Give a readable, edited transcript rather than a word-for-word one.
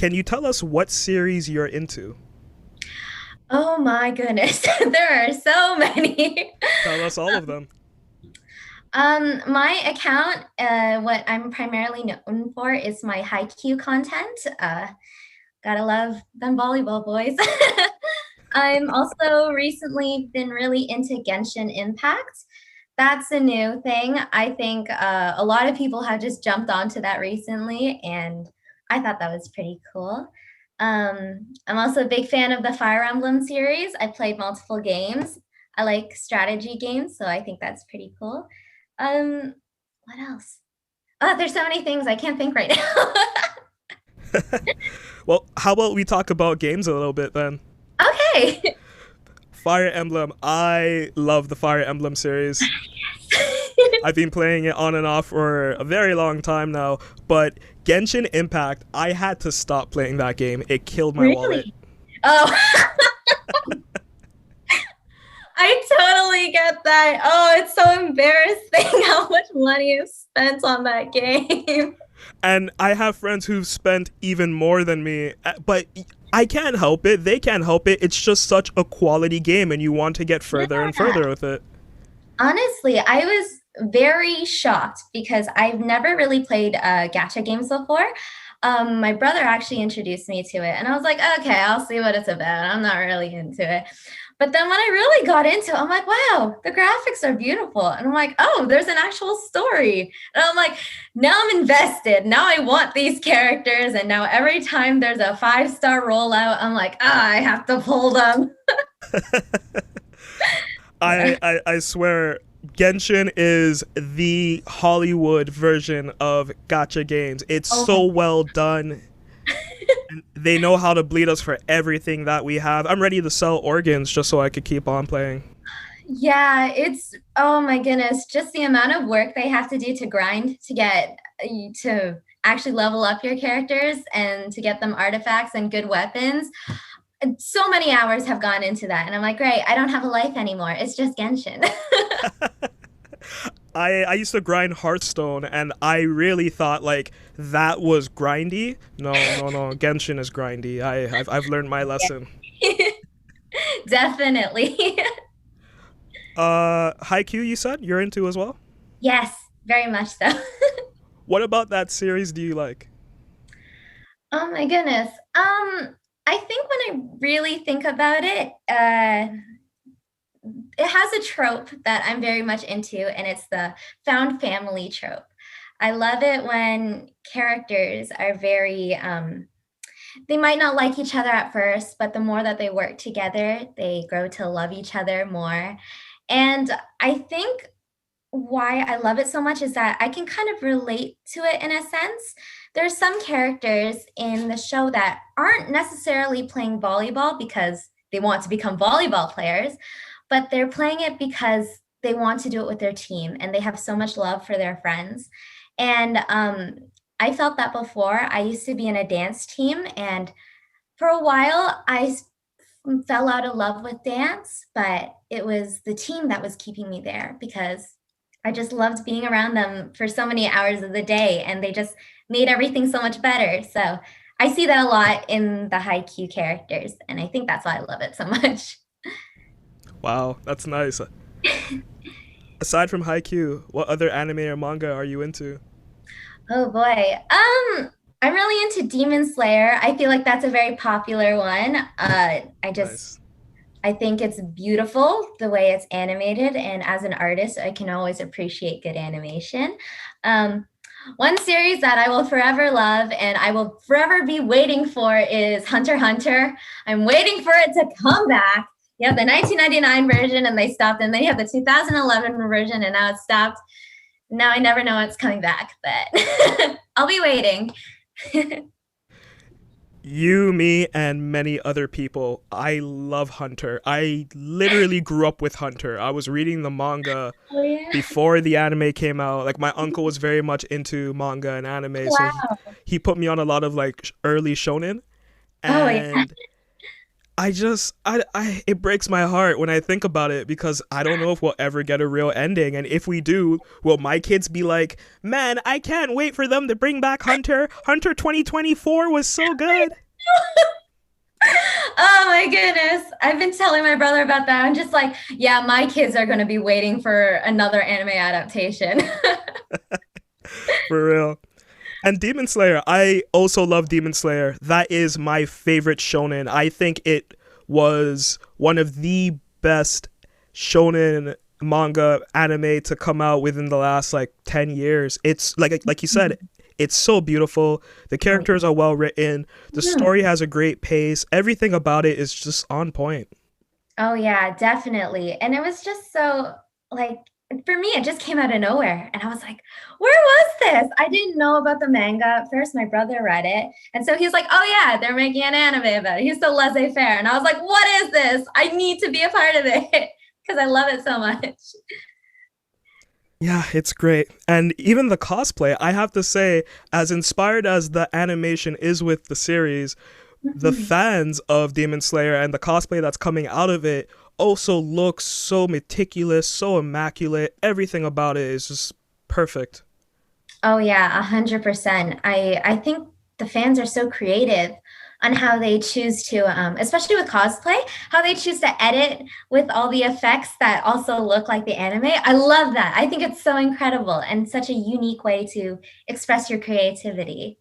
can you tell us what series you're into? Oh my goodness, there are so many. Tell us all of them. My account, what I'm primarily known for is my Haikyu content. Gotta love them volleyball boys. I'm also recently been really into Genshin Impact. That's a new thing. I think a lot of people have just jumped onto that recently, and I thought that was pretty cool. I'm also a big fan of the Fire Emblem series. I played multiple games. I like strategy games, so I think that's pretty cool. Um, what else? Oh, there's so many things I can't think right now. Well, how about we talk about games a little bit then? Okay. Fire Emblem. I love the Fire Emblem series. I've been playing it on and off for a very long time now, but Genshin Impact, I had to stop playing that game. It killed my wallet. Really? Oh, I totally get that. Oh, it's so embarrassing how much money is spent on that game. And I have friends who've spent even more than me, but I can't help it. They can't help it. It's just such a quality game, and you want to get further and Yeah. further with it. Honestly, I was very shocked because I've never really played gacha games before. My brother actually introduced me to it, and I was like, okay, I'll see what it's about. I'm not really into it. But then when I really got into it, I'm like, wow, the graphics are beautiful. And I'm like, oh, there's an actual story. And I'm like, now I'm invested. Now I want these characters. And now every time there's a 5-star rollout, I'm like, ah, I have to pull them. I swear, Genshin is the Hollywood version of gacha games. It's Oh so my well done. And they know how to bleed us for everything that we have. I'm ready to sell organs just so I could keep on playing. Yeah, it's oh my goodness, just the amount of work they have to do to grind to get to actually level up your characters and to get them artifacts and good weapons. So many hours have gone into that. And I'm like, great, I don't have a life anymore. It's just Genshin. I used to grind Hearthstone and I really thought like that was grindy. No, no, no. Genshin is grindy. I've learned my lesson. Definitely. Haikyuu, you said you're into as well? Yes, very much so. What about that series do you like? Oh my goodness. I think when I really think about it, it has a trope that I'm very much into, and it's the found family trope. I love it when characters are very, they might not like each other at first, but the more that they work together, they grow to love each other more. And I think why I love it so much is that I can kind of relate to it in a sense. There's some characters in the show that aren't necessarily playing volleyball because they want to become volleyball players, but they're playing it because they want to do it with their team and they have so much love for their friends. And I felt that before. I used to be in a dance team, and for a while, fell out of love with dance, but it was the team that was keeping me there because I just loved being around them for so many hours of the day, and they just made everything so much better. So I see that a lot in the Haikyuu characters, and I think that's why I love it so much. Wow, that's nice. Aside from Haikyuu, what other anime or manga are you into? Oh boy. I'm really into Demon Slayer. I feel like that's a very popular one. Nice. I think it's beautiful the way it's animated, and as an artist, I can always appreciate good animation. Um, one series that I will forever love and I will forever be waiting for is Hunter x Hunter. I'm waiting for it to come back. You have the 1999 version and they stopped, and then you have the 2011 version and now it's stopped. Now I never know what's coming back, but I'll be waiting. You, me, and many other people. I love Hunter. I literally grew up with Hunter. I was reading the manga Oh yeah. before the anime came out. Like my uncle was very much into manga and anime, so Wow. he put me on a lot of like early shonen, Oh yeah. and it breaks my heart when I think about it because I don't know if we'll ever get a real ending. And if we do, will my kids be like, man, I can't wait for them to bring back Hunter? Hunter 2024 was so good. Oh my goodness. I've been telling my brother about that. I'm just like, yeah, my kids are going to be waiting for another anime adaptation. For real. And Demon Slayer, I also love Demon Slayer. That is my favorite shonen. I think it was one of the best shonen manga anime to come out within the last like 10 years. It's like you said, it's so beautiful. The characters are well written. The Mhm. story has a great pace. Everything about it is just on point. Oh yeah, definitely. And it was just so like for me, it just came out of nowhere. And I was like, where was this? I didn't know about the manga at first. My brother read it. And so he's like, oh yeah, they're making an anime about it. He's so laissez-faire. And I was like, what is this? I need to be a part of it because I love it so much. Yeah, it's great. And even the cosplay, I have to say, as inspired as the animation is with the series, the Mhm. fans of Demon Slayer and the cosplay that's coming out of it also looks so meticulous, so immaculate. Everything about it is just perfect. Oh yeah, 100%. I think the fans are so creative on how they choose to, especially with cosplay, how they choose to edit with all the effects that also look like the anime. I love that. I think it's so incredible and such a unique way to express your creativity.